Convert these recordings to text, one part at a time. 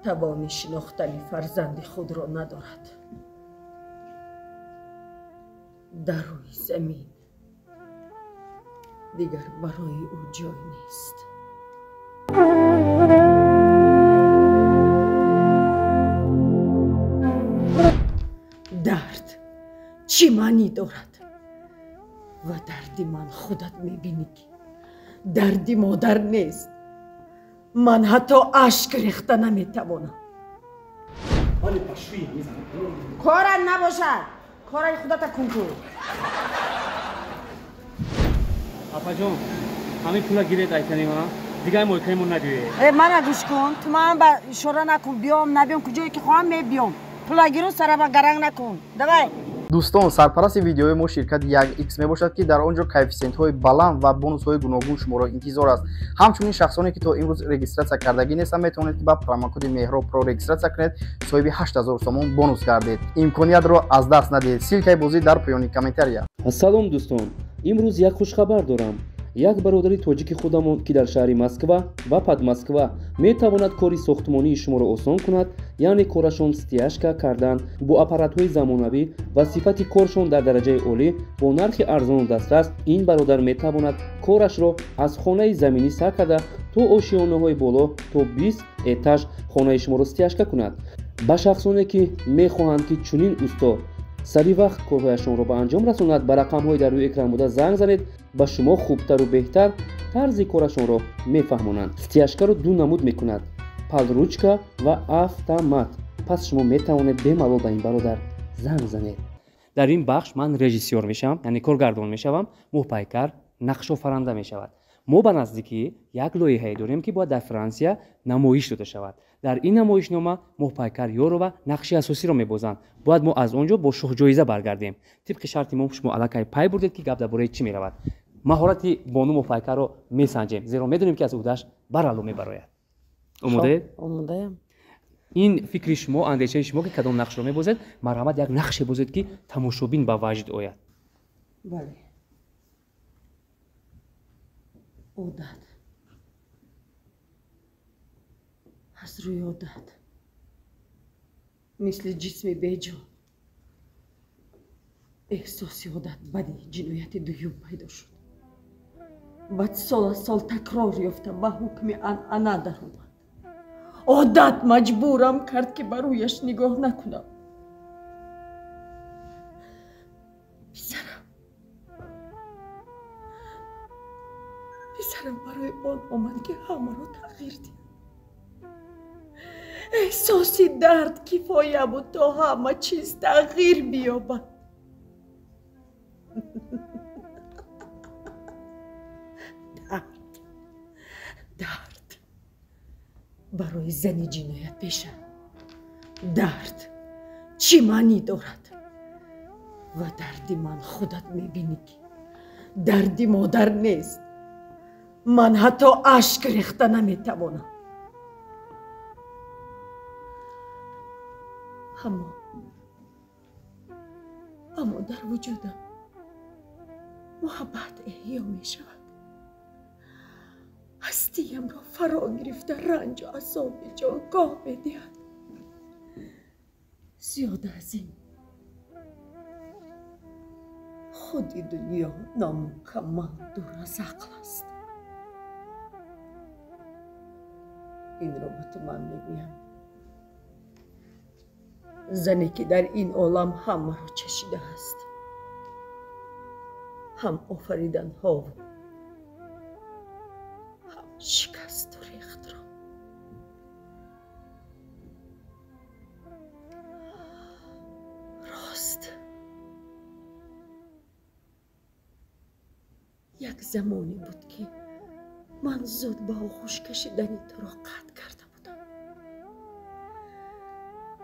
توان شناختن فرزند خود را ندارد. در روی زمین دیگر برای او جای نیست. درد چی معنی دارد؟ و دردی من خودت میبینی که دردی مادر نیست. من حتی اشک ریخته نمیتوانم. ولی پشویی میزنم. کارت نباشد، کارای خودت کن کن. اپا جان همین پولا گیرید ایتنی ما دیگه موکیمون ندیوی. من گوش کن، تو من با اشاره نکن، بیام نبیام کجایی که خواهم میبیام. پولا گیرو سر با گرنگ نکن. دوای دوستان سرپرست ویدیوی ما شرکت 1x میباشد که در آنجا کوفیسینت های بلند و بونوس های گوناگون شما را انتظار است. همچنین شخصانی که تا امروز رجیستراسیون کردگی نیستند میتوانید که با پروموکد مهراب پرو رجیستراسیون کنید، صاحب 8000 سوم بونوس گردید. امکانیت را از دست ندهید. سیلکای بازی در پایانی کامنتاریا. سلام دوستان، امروز یک خوشخبر دارم. یک برادری توجیک خودمون که در شهر مسکو و подмосква میتواند کاری ساختمانی شما را آسان کند، یعنی کارشان استیاشکا کردن با اپارات‌های زمانوی و صفت کارشان در درجه عالی با نرخ ارزان دسترس. این برادر میتواند کارش را از خانه زمینی سر کرده تا آشیانه‌های بالا تا 20 етаж خانه شما را استیاشکا کند. با شخصانی که میخواهند که چنین استا سری وقت کارهایشان را به انجام رساند، به رقم‌های در روی اکران بوده زنگ زنید. با شما خوبتر و بهتر طرز کارشان را میفهمانند. استیاشکا را دو نمود میکند: پالروچکا و автомат. پس شما میتوانید بمالال به این برادر زنگ زنید. در این بخش من رژیسور میشم، یعنی کارگردان میشوم، محپیکر نقش آفرنده میشود. ما به نزدیکی یک لایحه داریم که باید در فرانسه نمایش داده شود. در این نمایشنامه محپیکر یارو و نقش اساسی را میبازند. باید ما از آنجا با شاه جایزه برگردیم. طبق شرط ما شما الکی پای بردید که گپ درباره چی میرود. مهارت بانو محپیکر را میسنجیم، زیرا میدونیم که از اودش برالو میبراید. آماده؟ آماده‌ام. این فکر شما، اندیشه شما که کدام نقش را میبازید، مرحمت یک نقش بازید که تماشابین به وجد آید. بله. عادت از روی عادت مثل جسم بیجان احساسی عادت بدی جنایت دویم پیدا شد. بعد سال از سال تکرار یافتم و حکم عنعنه در اومد. عادت مجبورم کرد که برویش نگاه نکنم. پسرم برای آن آمد که همه رو تغییر دید. احساسی درد کفایه بود تا همه چیز تغییر بیابد. درد برای زنی جنایت پیشه. درد چی معنی دارد؟ و دردی من خودت میبینی که دردی مادر نیست. من حتی اشک ریخته نمیتوانم. اما در وجودم محبت احیا می شود. هستیم را فرا گرفته رنج و عذاب جاگاه می دهد. زیاد از این خودی دنیا نامکمل دور از عقل است. این را به تو من میگویم. زنی که در این عالم همه را چشیده است، هم آفریدن ها و هم شکست و ریخت را. راست یک زمانی بود که من زود به آغوش کشیدن تو را قطع کرده بودم،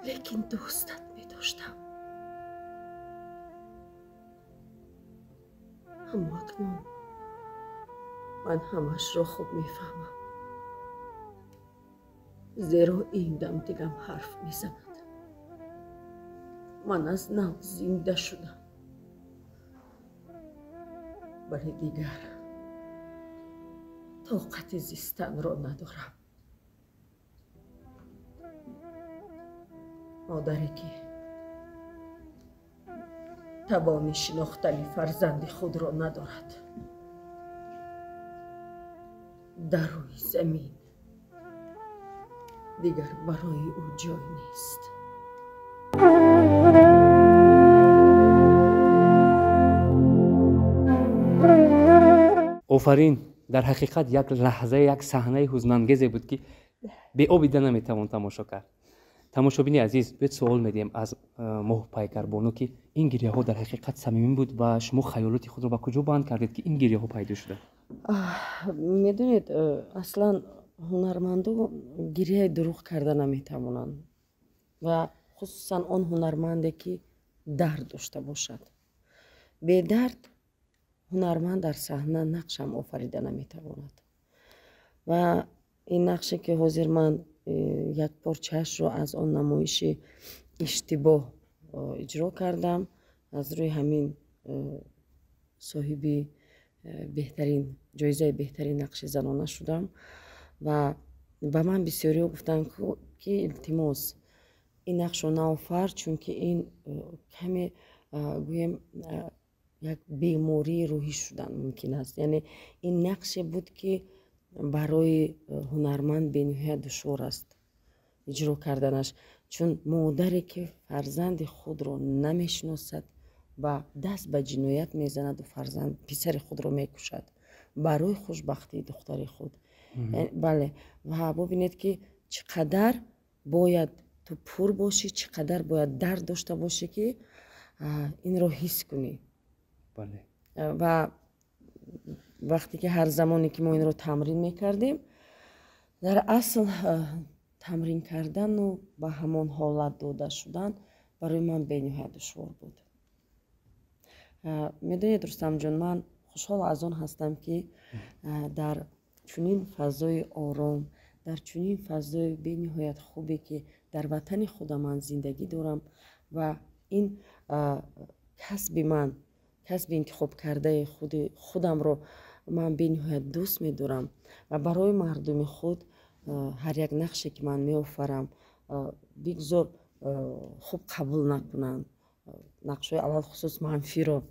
لیکن دوستت می داشتم. اما اکنون من همش را خوب می فهمم، زیرا این دم دیگم حرف می زند. من از نو زنده شدم، ولی دیگر طاقت زیستن را ندارم. مادری که توان شناختن فرزند خود را ندارد در روی زمین دیگر برای او جای نیست. آفرین، در حقیقت یک لحظه یک صحنه حزن‌انگیزی بود که به او دیده نمیتوان تماشا کرد. تماشابین عزیز، بهت سوال میدیم از ماه پیکر بانو که این گریه ها در حقیقت صمیمی بود و شما خیالات خود رو به کجا بیان کردید که این گریه ها پیدا شده؟ میدونید اصلا هنرمندو گریه دروغ کرده نمیتوانند و خصوصا آن هنرمندی که درد داشته باشد. به درد هنرمند در صحنه نقش هم آفریده نمیتواند و این نقشی که حاضر من یک پارچه‌اش رو از آن نمایش اشتباه اجرا کردم، از روی همین صاحب بهترین جایزه بهترین نقش زنانه شدم و به من بسیاری گفتن که التماس این نقش رو نآفر، چون که این کمی گویم یک بیماری روحی شدن ممکن است. یعنی این نقش بود که برای هنرمند به نهایت دشوار است اجرا کردنش، چون مادری که فرزند خود را نمیشناسد و دست به جنایت میزند و فرزند پسر خود را میکشد برای خوشبختی دختر خود. بله، و ببینید که چقدر باید تو پر باشی، چقدر باید درد داشته باشی که این را حس کنی. بله. و وقتی که هر زمانی که ما این رو تمرین میکردیم، در اصل تمرین کردن و به همان حالت داده شدن برای من به نهایت دشوار بود. میدونید رستم جان، من خوشحال از آن هستم که در چنین فضای آرام، در چنین فضای به نهایت خوبی که در وطن خودم من زندگی دارم و این کسب من، کسب انتخاب کرده خودم رو من به نهایت دوست می‌دارم و برای مردم خود هر یک نقشی که من می‌آفرم بگذار خوب قبول نکنند، نقش‌های اول خصوص منفی رو،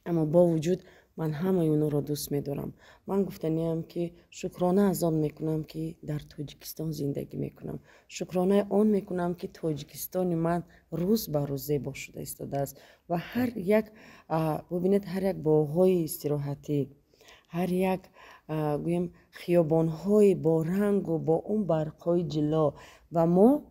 اما با وجود من همه اونا رو دوست می‌دارم. من گفتنیم که شکرانه از آن میکنم که در تاجیکستان زندگی میکنم، شکرانه آن میکنم که تاجیکستان من روز به روز زیبا شده ایستاده است و هر یک ببینید هر یک باغ‌های استراحتی، هر یک گویم خیابان‌های با رنگ و با اون برق‌های جلا و ما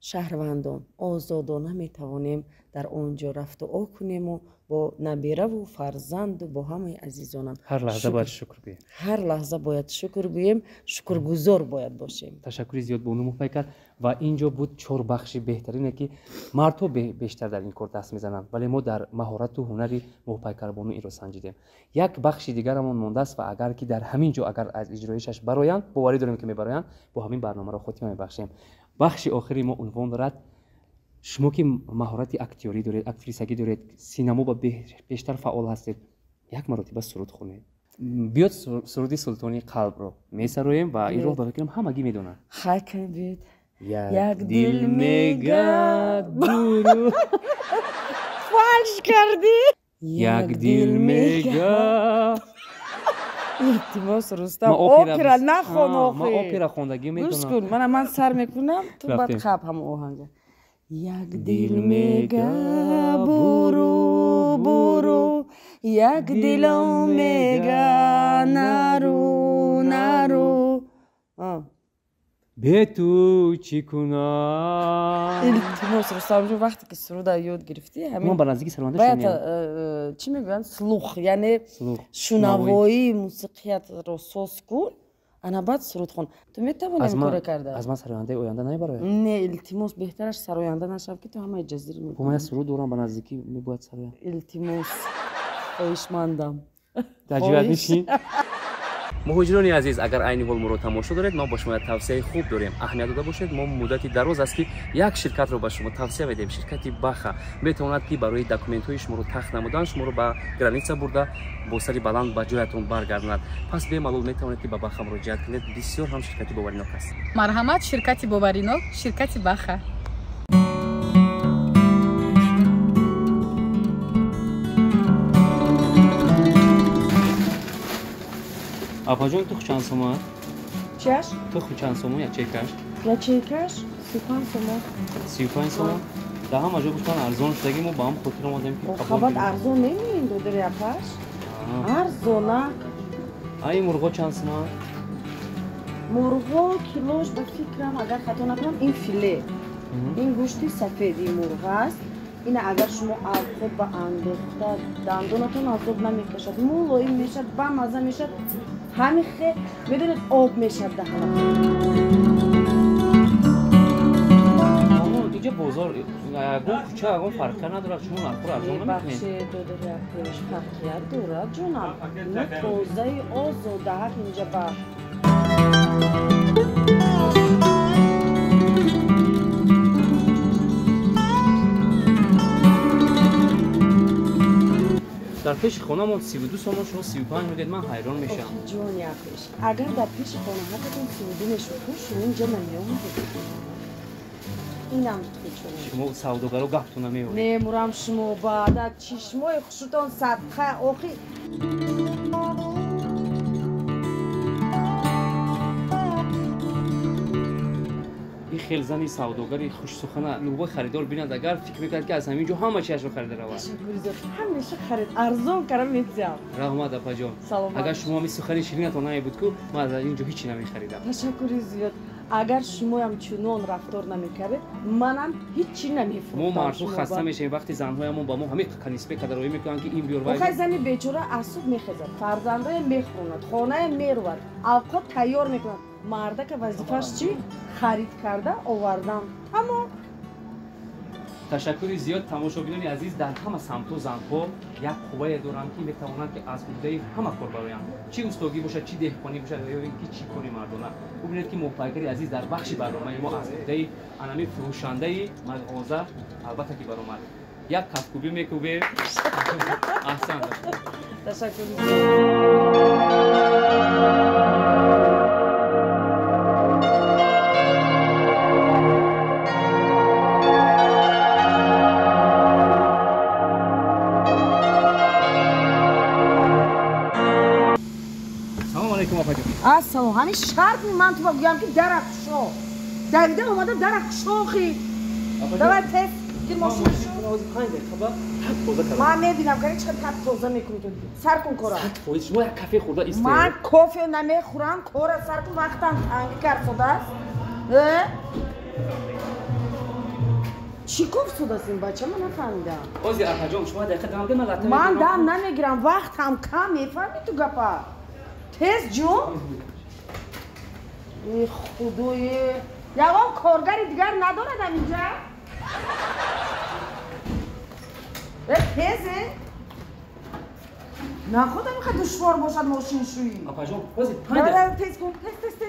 شهروندان آزادانه میتوانیم در آنجا رفت و آ کنیم و با نبیره و فرزند و با همه عزیزانم هر لحظه باید شکر بگیم، هر لحظه باید شکر بگیم، شکرگزار باید باشیم. تشکری زیاد به اونم پیکر. و اینجا بود 4 بخش بهترینه که مردها بیشتر در این کار دست میزنن، ولی ما در مهارت و هنری پیکر بانو این رو سنجیدیم. یک بخش دیگر همون مونده است و اگر که در همین جا اگر از اجرایشش برایند، باوری داریم که میبرایند، با همین برنامه رو خاتمه میبخشیم. بخش آخری ما عنوان دارد شما که مهارت اکتیوری دارید، اکتریسگی دارید، سینما با بیشتر فعال هستید، یک مرتبه سرود خونید. بیاد سرودی سلطانی قلب رو میسرویم و این رو به فکرم همگی میدونن. خاک بید یک دل میگه برو فالش کردی، یک دل میگه التماس رستم اپرا نخون آخی. ما اپرا خوندگی میدونم. گوش کن، من سر میکنم تو بعد خواب هم آهنگ. یک دل میگه برو برو، یک دلم میگه نرو نرو. به تو چی کنم؟ التماس رستم جون وقتی که سرود یاد گرفتی همین من به نزدیک سرونده باید چی میگن سلوخ، یعنی شنوایی موسیقیت رو ساز کن انا بعد سرود خون. تو میتوانی این کارو کرده؟ از من سراینده آینده نمیبره؟ نه التماس بهترش سراینده نشو که تو همه جزیره میکنی. من سرود دارم به نزدیکی میباید سراینده. التماس خواهشمندم. تجربه میشین؟ مهاجران عزیز، اگر عین حال ما رو تماشا دارید، ما با شما توصیه خوب داریم. اهمیت داده باشید. ما مدتی دراز است که یک شرکت رو به شما توصیه میدیم، شرکت باخا میتواند که برای داکومنت های شما رو تخت نمودن شما رو به گرانیسا برده با سری بلند به جایتون برگرداند. پس به معلوم میتوانید که به باخا مراجعه کنید. بسیار هم شرکت باوریناک است. مرحمت شرکت باوریناک، شرکت باخا. آپاجون تو چند سوم؟ چیش؟ تو چند سوم یا چکش؟ یا چکش؟ 35 تومان. 35 تومان؟ ده هم آجا گفتن ارزان شدگیم و با هم خاطر اومدیم که خبات ارزان نمی‌این دو در یپش؟ ارزانه. ای مرغا چند سوم؟ مرغا کیلوش به فکرم اگر خطا نکنم این فیله. این گوشتی سفید این مرغ است. این اگر شما آب با انداخته دندونتون آزاد نمیکشد. مولوی میشد، با مزه میشد. همین خیلی میدونید آب میشد دهنتون. اینجا بازار اگه کوچه اگه فرق نداره چون نرخ ارزان نمی‌کنه. بخش دو در یپش فرقیت داره جونم. نه توزه آزاده هست اینجا با. در پیش خونه‌مون 32 سوم شما 35 میگید من حیران میشم. جون یپش اگر در پیش خونه هاتون 32 میشد شما اینجا نمی‌آمد. اینم چون شما سوداگرو گفتون نمی‌آورید. نمی‌رم شما بعد چشمای خوشتون صدقه آخی. این خیلی زنی سوداگری خوش سخنه لوبای خریدار بیند اگر فکر میکرد که از همینجا همه چیش رو خریده روه. همیشه خرید ارزان کردم می‌ذارم. رحمت اپا جان. اگر شما می سخنی شیرینتون نمیبود که من از اینجا هیچی نمی‌خریدم. تشکر زیاد. اگر شما هم چنون رفتار نمی‌کردید منم هیچی نمی‌فروختم. ما مردم خسته میشیم وقتی زن‌هایمون با ما همه کنیسبه کدرویی میکنن که این بیار وای. آخه زنی بیچاره اسود می‌خزد. فرزندای میخوند. خانه میرود. اوقات تیار می‌کند. مرده که وظیفه‌اش چی؟ خرید کرده آوردن. اما تشکر زیاد تماشاگران عزیز در همه سمت و زن‌ها یک خوبه دارند که میتوانند که از بوده همه کار برایم چی استاگی باشد چی دهقانی باشد یا اینکه چی کاری مردانه ببینید که محتوای عزیز در بخش برنامه ما از بوده انمی فروشنده مغازه البته که برآمد یک کفکوبی میکوبه احسن تشکر السلام همین شرط من تو بگم که درک شو دقیقه اومده درک شوخی دوباره تست که ماشین شو من میبینم که چقدر تپ توزه میکنی تو سر کن کورا شما یک کافه خورده ایسته من کافه نمیخورم کورا سر کن وقتم تنگ کرد شده است چی گفت شده است این بچه من نفهمیدم بازی اپا جان شما دقیقه دم ده من دم نمیگیرم وقتم کم میفهمی تو گپا تست جون ای خدای یوان کارگری دیگر ندارد اینجا تزه نه خودم میخواد دشوار باشد ماشین شویی اپا جان بازی تست کن تست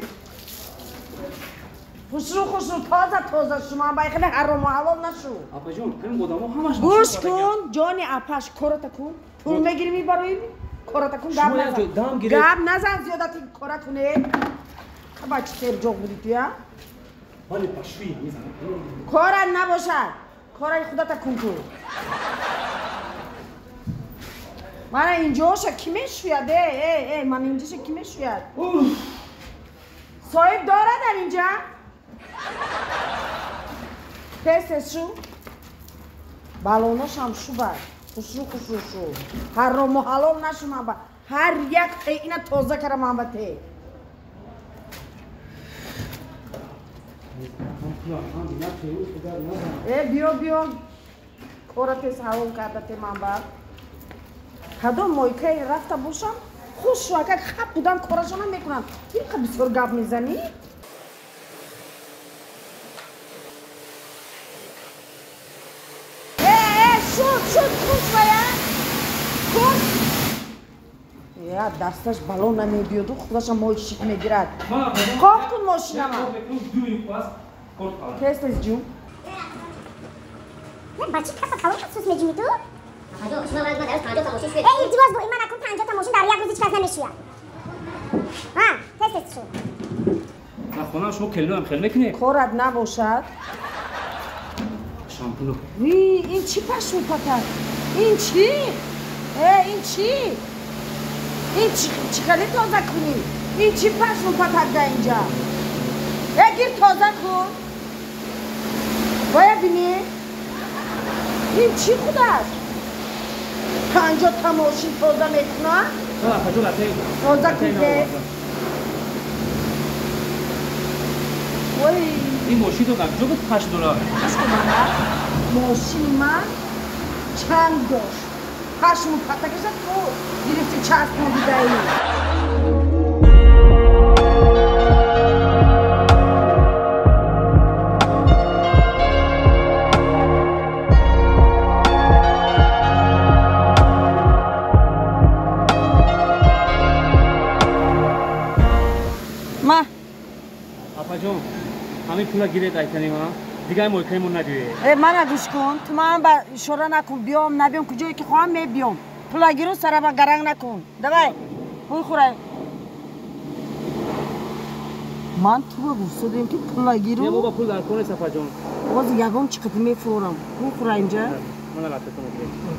خوشرو تازه شما باید خیلی حرام و حلال نشو اپا جان همین بودم همش گوش کن جانی اپاش کارت کن پول میگیری میبروی کارت کن گب نزن زیادتی کارت کنه بچه سر جوق بودی تویا ولی پشوی میزنم کارت نباشد کارای خودت کن تو من اینجاشه کی میشوید من اینجاشه کی میشوید صاحب داره در اینجا تست شو بالوناش هم شو بر خوشرو حرام و حلال نشو من با هر یک اینا تازه کردم من با ته بیا کارت حرام کرده ته من با کدام مویکه رفته باشم خوش رو اگر خب بودم کارشو نمیکنم این خب بسیار گپ میزنی شد خوش باید خوش یا دستش بالون نمیبیاد و خودش هم ماشین میگیرد قاف کن ماشین هم تست جون بچه کسا کلون خصوص میجونی تو؟ آجا شما باید ما درست 50 تا ماشین شوید ازدواج با این من اکن 50 تا ماشین در یک روز هیچ کس نمیشوید تست شد خونه شما کلو هم خیلی میکنه کارت نباشد شامپونو این چی پشم پتر این چی؟ این چی؟ این چی خیلی تازه کنی؟ این چی پشم پتک ده اینجا؟ گیر تازه کن. باید بینی؟ این چی خود است؟ 50 تا ماشین تازه میکنه؟ تازه کنده؟ این ماشین رو کجا بود $8 ماشین من چند داشت پشم پتکش تو گرفتی چسب ندیده ای ما اپا جون همین پولا گیره دایتنیم ها دیگه موکیمون ندیه من گوش کن تو من با اشاره نکن بیام نبیام کجایی که خواهم می بیام پولا گیرو سر با گرنگ نکن دوای پول خوره من تو با گوشت داریم که پولا گیرو یه بابا پول در کنه صفا جون باز یگام چقدر میفورم پول خوره اینجا من لاتتون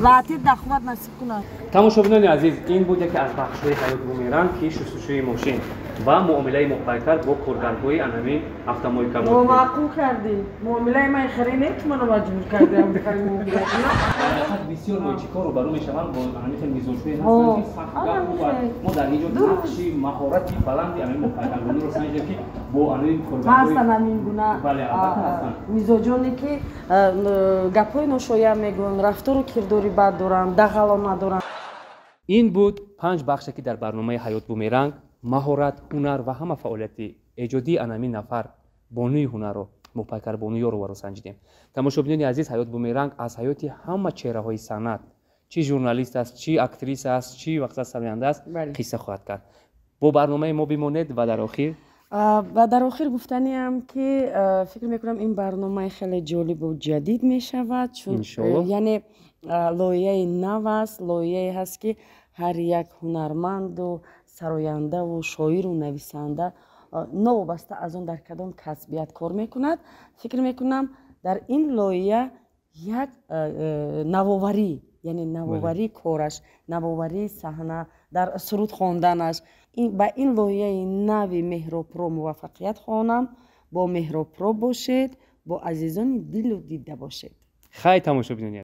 لاتت دخوت نصیب کنه تماشاچیان عزیز این بود یکی از بخش‌های حیات بومیرنگ که شستشوی ماشین و معامله مخایکر با کارگرهای انمی автомойка بود. معقول کردی. معامله من خری نیست منو مجبور کردی هم بخری معامله کنم. بسیار موچیکار رو برو میشوند با انمی میزوشوی هستند که سخت ما در اینجا نقشی مهارتی بلندی انمی مخایکر رو سنجیدیم که با انمی کارگرهای هستن همین گونه میزوجونی که گپای ناشایع میگن رفتار و کرداری بد دارن دغلا ندارن. این بود 5 بخشی که در برنامه حیات بومیرنگ مهارت، هنر و همه فعالیتی ایجادی انمی نفر بانوی هنر رو مپایکر بانوی رو سنجیدیم. تماشاچیان عزیز حیات بومیرنگ از حیاتی همه چهره های صنعت چی ژورنالیست است، چی اکتریس است، چی وقت سرگرم است قصه خواهد کرد. با برنامه ما بمانید و در آخر گفتنی هم که فکر میکنم این برنامه خیلی جالب و جدید میشود چون یعنی لایه نو است، لایه هست که هر یک هنرمند و سراینده و شاعر و نویسنده نوبسته از اون در کدام کسبیت کار میکند. فکر میکنم در این لایه یک نوآوری یعنی نوآوری کارش، نوآوری صحنه در سرود خواندنش با این لایه نوی مهراب رو موفقیت خوانم. با مهراب رو باشید، با عزیزان دل و دیده باشید. خیلی تماشاچیان